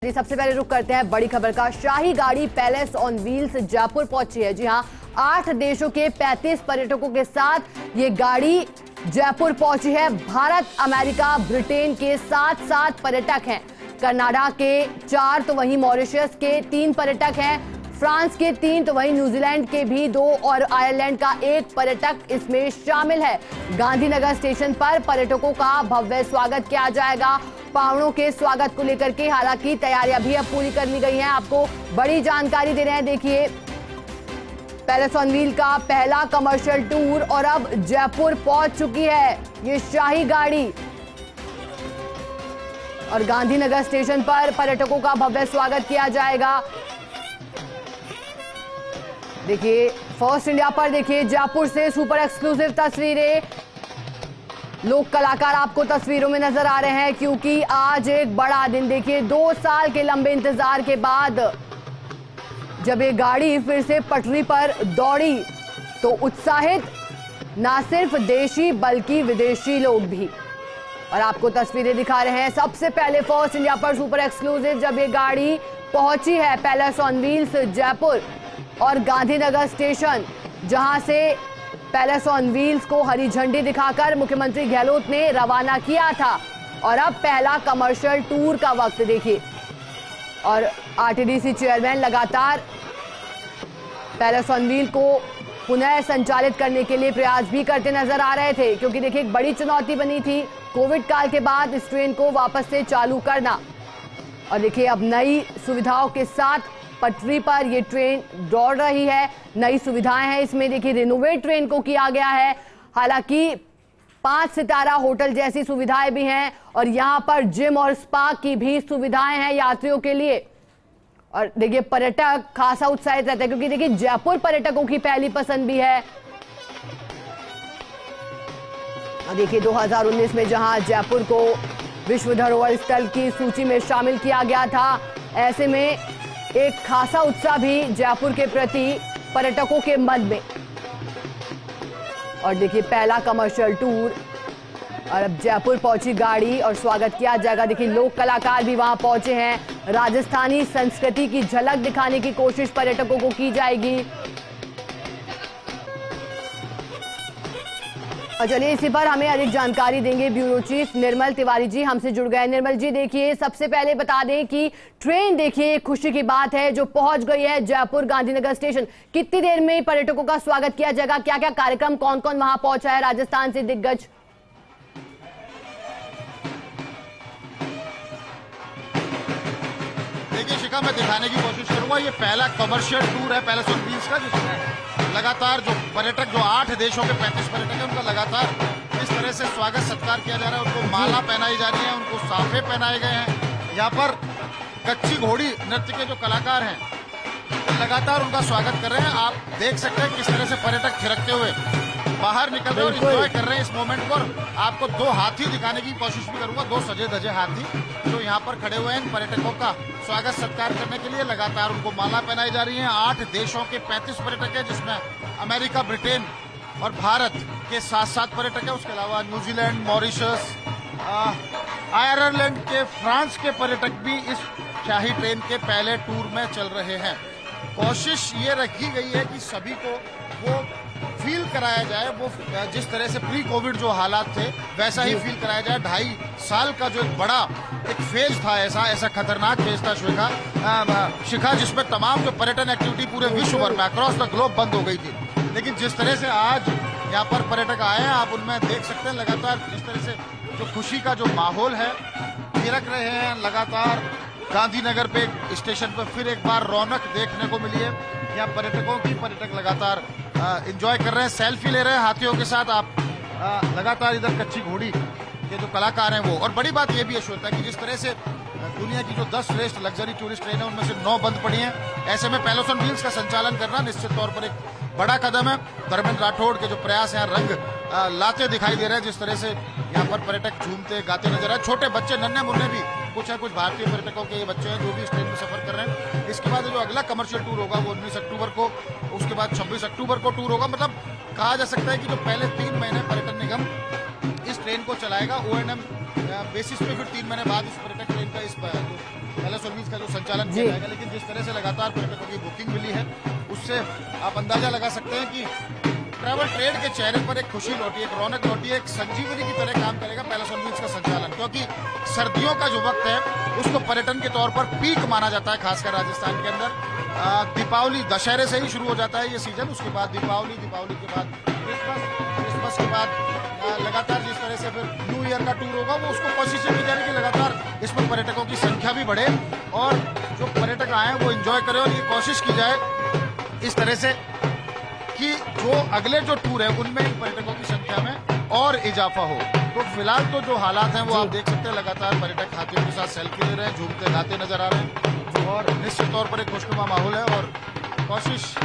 सबसे पहले रुक करते हैं बड़ी खबर का। शाही गाड़ी पैलेस ऑन व्हील्स जयपुर पहुंची है। जी हां, 8 देशों के 35 पर्यटकों के साथ ये गाड़ी जयपुर पहुंची है। भारत, अमेरिका, ब्रिटेन के 7 पर्यटक हैं। कनाडा के 4 तो वहीं मॉरिशस के 3 पर्यटक हैं। फ्रांस के 3 तो वहीं न्यूजीलैंड के भी 2 और आयरलैंड का 1 पर्यटक इसमें शामिल है। गांधीनगर स्टेशन पर पर्यटकों का भव्य स्वागत किया जाएगा। पावड़ों के स्वागत को लेकर के हालांकि तैयारियां भी अब पूरी कर ली गई हैं। आपको बड़ी जानकारी दे रहे हैं। देखिए, पैलेस ऑन व्हील का पहला कमर्शियल टूर और अब जयपुर पहुंच चुकी है ये शाही गाड़ी और गांधीनगर स्टेशन पर पर्यटकों का भव्य स्वागत किया जाएगा। देखिए, फर्स्ट इंडिया पर देखिए जयपुर से सुपर एक्सक्लूसिव तस्वीरें। लोक कलाकार आपको तस्वीरों में नजर आ रहे हैं क्योंकि आज एक बड़ा दिन। देखिए, 2 साल के लंबे इंतजार के बाद जब ये गाड़ी फिर से पटरी पर दौड़ी तो उत्साहित ना सिर्फ देशी बल्कि विदेशी लोग भी। और आपको तस्वीरें दिखा रहे हैं। सबसे पहले फर्स्ट इंडिया पर सुपर एक्सक्लूसिव जब ये गाड़ी पहुंची है पैलेस ऑन व्हील्स जयपुर और गांधीनगर स्टेशन, जहां से पैलेस ऑन व्हील्स को हरी झंडी दिखाकर मुख्यमंत्री गहलोत ने रवाना किया था। और अब पहला कमर्शियल टूर का वक्त देखिए। और आरटीडीसी चेयरमैन लगातार पैलेस ऑन व्हील को पुनः संचालित करने के लिए प्रयास भी करते नजर आ रहे थे क्योंकि देखिए एक बड़ी चुनौती बनी थी कोविड काल के बाद इस ट्रेन को वापस से चालू करना। और देखिए, अब नई सुविधाओं के साथ पटरी पर ये ट्रेन दौड़ रही है। नई सुविधाएं हैं इसमें। देखिए, रिनोवेट ट्रेन को किया गया है। हालांकि 5 सितारा होटल जैसी सुविधाएं भी हैं और यहां पर जिम और स्पा की भी सुविधाएं हैं यात्रियों के लिए। और देखिए, पर्यटक खासा उत्साहित रहते हैं क्योंकि देखिए जयपुर पर्यटकों की पहली पसंद भी है। और देखिए, 2019 में जहां जयपुर को विश्व धरोहर स्थल की सूची में शामिल किया गया था, ऐसे में एक खासा उत्साह भी जयपुर के प्रति पर्यटकों के मन में। और देखिए, पहला कमर्शियल टूर और अब जयपुर पहुंची गाड़ी और स्वागत किया जाएगा। देखिए, लोक कलाकार भी वहां पहुंचे हैं। राजस्थानी संस्कृति की झलक दिखाने की कोशिश पर्यटकों को की जाएगी। और चलिए, इसी पर हमें अधिक जानकारी देंगे ब्यूरो चीफ निर्मल तिवारी जी हमसे जुड़ गए। निर्मल जी, देखिए सबसे पहले बता दें कि ट्रेन देखिए खुशी की बात है जो पहुंच गई है जयपुर गांधीनगर स्टेशन। कितनी देर में पर्यटकों का स्वागत किया जाएगा? क्या क्या कार्यक्रम, कौन कौन वहां पहुंचा है राजस्थान से दिग्गज? देखिए शिखा, मैं दिखाने की कोशिश करूंगा। ये पहला कमर्शियल टूर है पैलेस ऑन व्हील्स का, जिसमें लगातार जो पर्यटक, जो 8 देशों के 35 पर्यटक हैं, उनका लगातार इस तरह से स्वागत सत्कार किया जा रहा है। उनको माला पहनाई जा रही है, उनको साफे पहनाए गए हैं। यहाँ पर कच्ची घोड़ी नृत्य के जो कलाकार हैं लगातार उनका स्वागत कर रहे हैं। आप देख सकते हैं किस तरह से पर्यटक थिरकते हुए बाहर निकल रहे हैं और एंजॉय कर रहे हैं इस मोमेंट को। आपको 2 हाथी दिखाने की कोशिश भी करूंगा, 2 सजे धजे हाथी जो यहाँ पर खड़े हुए हैं इन पर्यटकों का स्वागत सत्कार करने के लिए। लगातार उनको माला पहनाई जा रही है। 8 देशों के 35 पर्यटक है, जिसमें अमेरिका, ब्रिटेन और भारत के 7 पर्यटक है। उसके अलावा न्यूजीलैंड, मॉरिशस, आयरलैंड के, फ्रांस के पर्यटक भी इस शाही ट्रेन के पहले टूर में चल रहे हैं। कोशिश ये रखी गई है कि सभी को वो फील कराया जाए, वो जिस तरह से प्री कोविड जो हालात थे वैसा ही फील कराया जाए। 2.5 साल का जो एक बड़ा एक फेज था, ऐसा खतरनाक फेज था शिखा, जिसमें तमाम जो पर्यटन एक्टिविटी पूरे विश्व भर में अक्रॉस द ग्लोब बंद हो गई थी। लेकिन जिस तरह से आज यहाँ पर पर्यटक आए हैं, आप उनमें देख सकते हैं लगातार जिस तरह से जो खुशी का जो माहौल है थिरक रहे हैं। लगातार गांधीनगर पे स्टेशन पर फिर एक बार रौनक देखने को मिली है। यहाँ पर्यटक लगातार एंजॉय कर रहे हैं, सेल्फी ले रहे हैं हाथियों के साथ। आप लगातार इधर कच्ची घोड़ी के जो कलाकार हैं वो। और बड़ी बात ये भी है श्वेता कि जिस तरह से दुनिया की जो 10 श्रेष्ठ लग्जरी टूरिस्ट ट्रेन है उनमें से 9 बंद पड़ी हैं। ऐसे में पैलेस ऑन व्हील्स का संचालन करना निश्चित तौर पर एक बड़ा कदम है। धर्मेंद्र राठौड़ के जो प्रयास हैं रंग लाते दिखाई दे रहे हैं। जिस तरह से यहाँ पर पर्यटक झूमते गाते नजर आए। छोटे बच्चे, नन्हे मुन्ने भी कुछ भारतीय पर्यटकों के बच्चे हैं जो भी इस ट्रेन में सफर कर रहे हैं। इसके बाद जो अगला कमर्शियल टूर होगा वो 19 अक्टूबर को, उसके बाद 26 अक्टूबर को टूर होगा। मतलब कहा जा सकता है कि जो पहले 3 महीने पर्यटन निगम इस ट्रेन को चलाएगा। O&M बेसिस पे फिर 3 महीने बाद इस पर्यटक ट्रेन का इस पैलेस ऑन व्हील्स का जो संचालन किया जाएगा। लेकिन जिस तरह से लगातार पर्यटकों की बुकिंग मिली है, उससे आप अंदाजा लगा सकते हैं कि ट्रैवल ट्रेड के चेहरे पर एक खुशी लौटी, एक रौनक लौटी, एक संजीवनी की तरह काम करेगा पैलेस ऑन व्हील्स का संचालन। क्योंकि सर्दियों का जो वक्त है उसको पर्यटन के तौर पर पीक माना जाता है, खासकर राजस्थान के अंदर। दीपावली, दशहरे से ही शुरू हो जाता है ये सीजन, उसके बाद दीपावली, दीपावली के बाद क्रिसमस के बाद लगातार जिस तरह से फिर न्यू ईयर का टूर होगा, वो उसको कोशिश की जा रही है कि लगातार इसमें पर्यटकों की संख्या भी बढ़े और जो पर्यटक आए वो एंजॉय करें। और ये कोशिश की जाए इस तरह से कि जो अगले जो टूर है उनमें इन पर्यटकों की संख्या में और इजाफा हो। तो फिलहाल तो जो हालात हैं वो आप देख सकते हैं, लगातार पर्यटक हाथियों के साथ सेल्फी ले रहे हैं, झूमते गाते नजर आ रहे हैं और निश्चित तौर पर एक खुशनुमा माहौल है। और कोशिश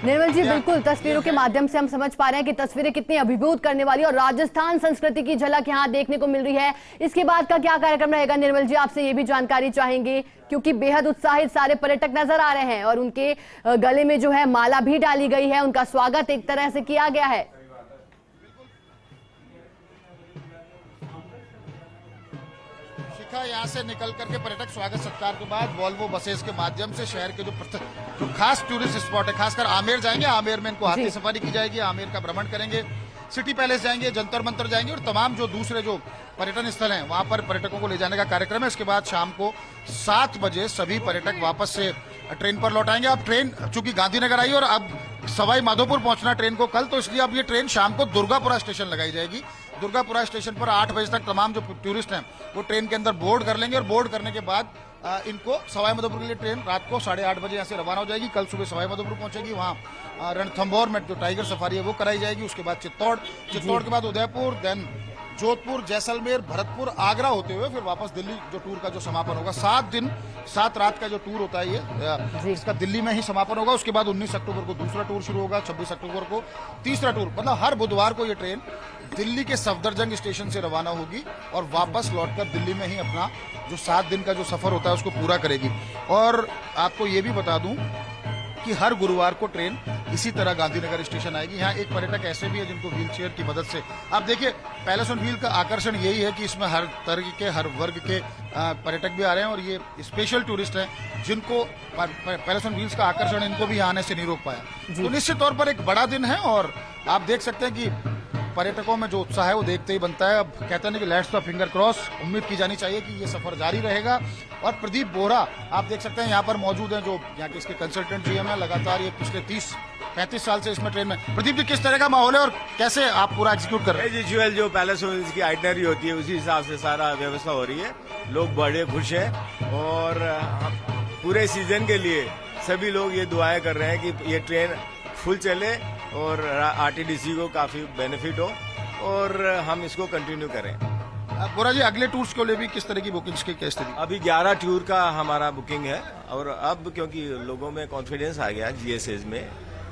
निर्मल जी, बिल्कुल तस्वीरों के माध्यम से हम समझ पा रहे हैं कि तस्वीरें कितनी अभिभूत करने वाली और राजस्थान संस्कृति की झलक यहाँ देखने को मिल रही है। इसके बाद का क्या कार्यक्रम रहेगा निर्मल जी, आपसे ये भी जानकारी चाहेंगे, क्योंकि बेहद उत्साहित सारे पर्यटक नजर आ रहे हैं और उनके गले में जो है माला भी डाली गई है, उनका स्वागत एक तरह से किया गया है। यहाँ से निकल करके पर्यटक स्वागत सत्कार के बाद वॉल्वो बसेस के माध्यम से शहर के जो खास टूरिस्ट स्पॉट है, खासकर आमेर जाएंगे। आमेर में इनको हाथी सफारी की जाएगी, आमेर का भ्रमण करेंगे, सिटी पैलेस जाएंगे, जंतर मंतर जाएंगे और तमाम जो दूसरे जो पर्यटन स्थल हैं वहां पर पर्यटकों को ले जाने का कार्यक्रम है। इसके बाद शाम को 7 बजे सभी पर्यटक वापस से ट्रेन पर लौट आएंगे। अब ट्रेन चूंकि गांधीनगर आई और अब सवाई माधोपुर पहुंचना ट्रेन को कल, तो इसलिए अब ये ट्रेन शाम को दुर्गापुरा स्टेशन लगाई जाएगी। दुर्गापुरा स्टेशन पर 8 बजे तक तमाम जो टूरिस्ट हैं वो ट्रेन के अंदर बोर्ड कर लेंगे और बोर्ड करने के बाद इनको सवाई माधोपुर के लिए ट्रेन रात को 8:30 बजे यहाँ से रवाना हो जाएगी। कल सुबह सवाई माधोपुर पहुंचेगी, वहाँ रणथंभौर में जो टाइगर सफारी है वो कराई जाएगी। उसके बाद चित्तौड़ के बाद उदयपुर, देन जोधपुर, जैसलमेर, भरतपुर, आगरा होते हुए फिर वापस दिल्ली जो टूर का जो समापन होगा। 7 दिन 7 रात का जो टूर होता है ये इसका दिल्ली में ही समापन होगा। उसके बाद 19 अक्टूबर को दूसरा टूर शुरू होगा, 26 अक्टूबर को तीसरा टूर। मतलब हर बुधवार को ये ट्रेन दिल्ली के सफदरजंग स्टेशन से रवाना होगी और वापस लौटकर दिल्ली में ही अपना जो 7 दिन का जो सफर होता है उसको पूरा करेगी। और आपको ये भी बता दूं कि हर गुरुवार को ट्रेन इसी तरह गांधीनगर स्टेशन आएगी। यहाँ एक पर्यटक ऐसे भी है जिनको व्हील चेयर की मदद से, आप देखिए पैलेस ऑन व्हील का आकर्षण यही है कि इसमें हर तरह के, हर वर्ग के पर्यटक भी आ रहे हैं और ये स्पेशल टूरिस्ट हैं जिनको पैलेस ऑन व्हील्स का आकर्षण इनको भी आने से नहीं रोक पाया। तो निश्चित तौर पर एक बड़ा दिन है और आप देख सकते हैं कि पर्यटकों में जो उत्साह है वो देखते ही बनता है। अब कहते हैं कि लेट्स द फिंगर क्रॉस, उम्मीद की जानी चाहिए कि ये सफर जारी रहेगा। और प्रदीप बोहरा आप देख सकते हैं यहाँ पर मौजूद हैं, जो यहाँ के इसके कंसल्टेंट जीएम है, लगातार ये पिछले 30-35 साल से इसमें ट्रेन में। प्रदीप जी, किस तरह का माहौल है और कैसे आप पूरा एग्जीक्यूट कर रहे हैं? यूजुअल जो पैलेस ऑन व्हील्स की आइटनरी होती है उसी हिसाब से सारा व्यवस्था हो रही है। लोग बड़े खुश हैं और पूरे सीजन के लिए सभी लोग ये दुआएं कर रहे हैं कि ये ट्रेन फुल चले और आरटीडीसी को काफी बेनिफिट हो और हम इसको कंटिन्यू करें। बोरा जी, अगले टूर्स को लिए भी किस तरह की बुकिंग्स की क्या स्थिति? अभी 11 टूर का हमारा बुकिंग है और अब क्योंकि लोगों में कॉन्फिडेंस आ गया जीएसएस में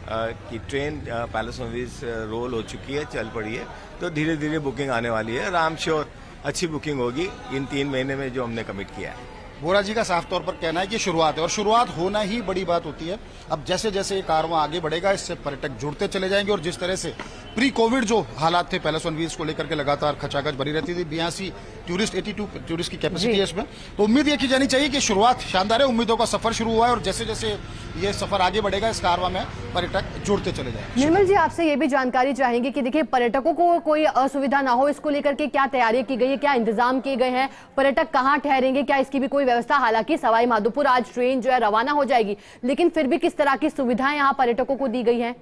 कि train palace on wheels roll हो चुकी है, चल पड़ी है, तो धीरे धीरे बुकिंग आने वाली है। आई एम श्योर अच्छी बुकिंग होगी इन 3 महीने में जो हमने कमिट किया है। बोरा जी का साफ तौर पर कहना है कि शुरुआत है और शुरुआत होना ही बड़ी बात होती है। अब जैसे जैसे ये कारवां आगे बढ़ेगा इससे पर्यटक जुड़ते चले जाएंगे और जिस तरह से प्री कोविड जो हालात थे पैलेस ऑन व्हील्स को लेकर के लगातार खचाखच भरी रहती थी, 82 टूरिस्ट 82 टूरिस्ट की कैपेसिटी है इसमें, तो उम्मीद ये की जानी चाहिए कि शुरुआत शानदार है। उम्मीदों का सफर शुरू हुआ है और जैसे जैसे ये सफर आगे बढ़ेगा इस कारवां में पर्यटक जुड़ते चले जाएंगे। निर्मल जी, आपसे ये भी जानकारी चाहेंगे कि देखिए पर्यटकों को कोई असुविधा ना हो, इसको लेकर के क्या तैयारी की गई है, क्या इंतजाम किए गए हैं, पर्यटक कहाँ ठहरेंगे, क्या इसकी भी कोई व्यवस्था? हालांकि सवाई माधोपुर आज ट्रेन जो है रवाना हो जाएगी, लेकिन फिर भी किस तरह की सुविधाएं यहाँ पर्यटकों को दी गई हैं?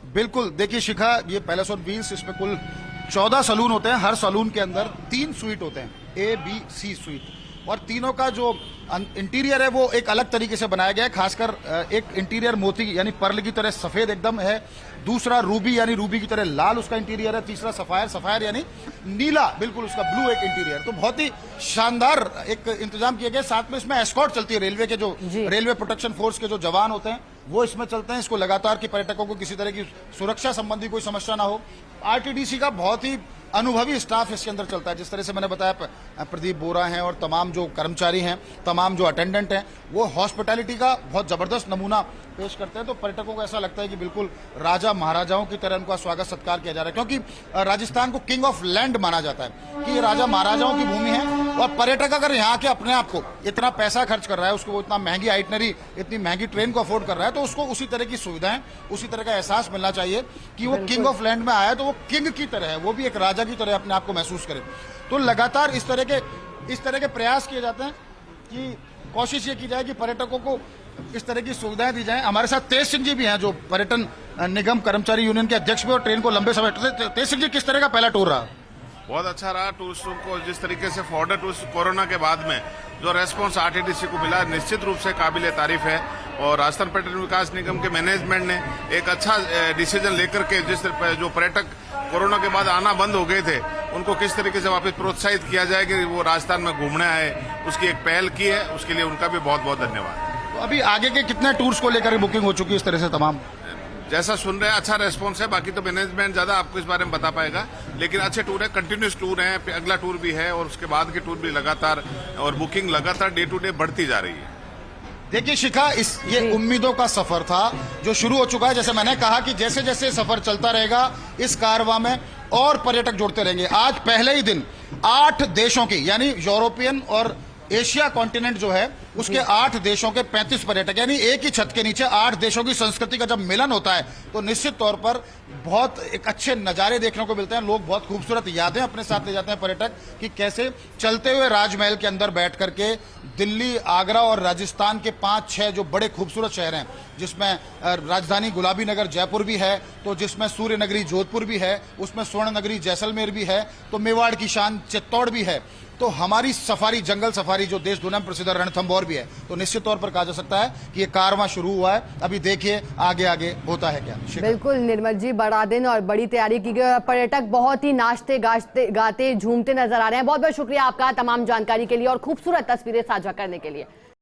बिल्कुल, देखिए शिखा, ये पैलेस ऑन व्हील्स, इसमें कुल 14 सलून होते हैं। हर सलून के अंदर 3 स्वीट होते हैं, A, B, C स्वीट, और तीनों का जो इंटीरियर है वो एक अलग तरीके से बनाया गया है। खासकर एक इंटीरियर मोती यानी पर्ल की तरह सफेद एकदम है, दूसरा रूबी यानी रूबी की तरह लाल उसका इंटीरियर है, तीसरा सफायर यानी नीला बिल्कुल उसका ब्लू एक इंटीरियर। तो बहुत ही शानदार एक इंतजाम किया गया। साथ में इसमें एस्कॉर्ट चलती है, रेलवे के जो रेलवे प्रोटेक्शन फोर्स के जो जवान होते हैं वो इसमें चलते हैं। इसको लगातार कि पर्यटकों को किसी तरह की सुरक्षा संबंधी कोई समस्या ना हो। आरटीडीसी का बहुत ही अनुभवी स्टाफ इसके अंदर चलता है। जिस तरह से मैंने बताया प्रदीप बोरा हैं और तमाम जो कर्मचारी हैं, तमाम जो अटेंडेंट हैं, वो हॉस्पिटैलिटी का बहुत ज़बरदस्त नमूना पेश करते हैं। तो पर्यटकों को ऐसा लगता है कि बिल्कुल राजा महाराजाओं की तरह उनका स्वागत सत्कार किया जा रहा है, क्योंकि राजस्थान को किंग ऑफ लैंड माना जाता है कि ये राजा महाराजाओं की भूमि है। और पर्यटक अगर यहाँ के अपने आप को इतना पैसा खर्च कर रहा है, उसको इतना महंगी आइटनरी, इतनी महंगी ट्रेन को अफोर्ड कर रहा है, तो उसको उसी तरह की सुविधाएं, उसी तरह का एहसास मिलना चाहिए कि वो किंग ऑफ लैंड में आया है तो वो किंग की तरह है, वो भी एक राजा की तरह अपने आप को महसूस करे। तो लगातार इस तरह के प्रयास किए जाते हैं कि कोशिश ये की जाए कि पर्यटकों को इस तरह की सुविधाएं दी जाएं। हमारे साथ तेज सिंह जी भी हैं, जो पर्यटन निगम कर्मचारी यूनियन के अध्यक्ष भी और ट्रेन को लंबे समय। तेज सिंह जी, किस तरह का पहला टूर रहा? बहुत अच्छा रहा। टूरिस्टों को जिस तरीके से फॉरवर्ड टूरिस्ट कोरोना के बाद में जो रेस्पॉन्स आरटीडीसी को मिला, निश्चित रूप से काबिले तारीफ है। और राजस्थान पर्यटन विकास निगम के मैनेजमेंट ने एक अच्छा डिसीजन लेकर के जो पर्यटक कोरोना के बाद आना बंद हो गए थे, उनको किस तरीके से वापस प्रोत्साहित किया जाए कि वो राजस्थान में घूमने आए, उसकी एक पहल की है। उसके लिए उनका भी बहुत बहुत धन्यवाद। तो अभी आगे के कितने टूर्स को लेकर बुकिंग हो चुकी है इस तरह से तमाम? जैसा सुन रहे हैं अच्छा रेस्पॉन्स है, बाकी तो मैनेजमेंट ज्यादा आपको इस बारे में बता पाएगा, लेकिन अच्छे टूर है, कंटिन्यूस टूर है, अगला टूर भी है और उसके बाद के टूर भी लगातार, और बुकिंग लगातार डे टू डे बढ़ती जा रही है। देखिए शिखा, ये उम्मीदों का सफर था जो शुरू हो चुका है। जैसे मैंने कहा कि जैसे जैसे सफर चलता रहेगा, इस कारवां में और पर्यटक जुड़ते रहेंगे। आज पहले ही दिन 8 देशों की, यानी यूरोपियन और एशिया कॉन्टिनेंट जो है उसके 8 देशों के 35 पर्यटक, यानी एक ही छत के नीचे 8 देशों की संस्कृति का जब मिलन होता है तो निश्चित तौर पर बहुत एक अच्छे नज़ारे देखने को मिलते हैं। लोग बहुत खूबसूरत यादें अपने साथ ले जाते हैं पर्यटक, कि कैसे चलते हुए राजमहल के अंदर बैठ करके दिल्ली, आगरा और राजस्थान के 5-6 जो बड़े खूबसूरत शहर हैं, जिसमें राजधानी गुलाबी नगर जयपुर भी है, तो जिसमें सूर्य नगरी जोधपुर भी है, उसमें स्वर्ण नगरी जैसलमेर भी है, तो मेवाड़ की शान चित्तौड़ भी है, तो हमारी सफारी, जंगल सफारी जो देश दुनिया में प्रसिद्ध रणथंभौर भी है। तो निश्चित तौर पर कहा जा सकता है कि ये कारवां शुरू हुआ है। अभी देखिए आगे आगे होता है क्या। बिल्कुल निर्मल जी, बड़ा दिन और बड़ी तैयारी की गई। पर्यटक बहुत ही नाचते गाते झूमते नजर आ रहे हैं। बहुत बहुत शुक्रिया आपका तमाम जानकारी के लिए और खूबसूरत तस्वीरें साझा करने के लिए।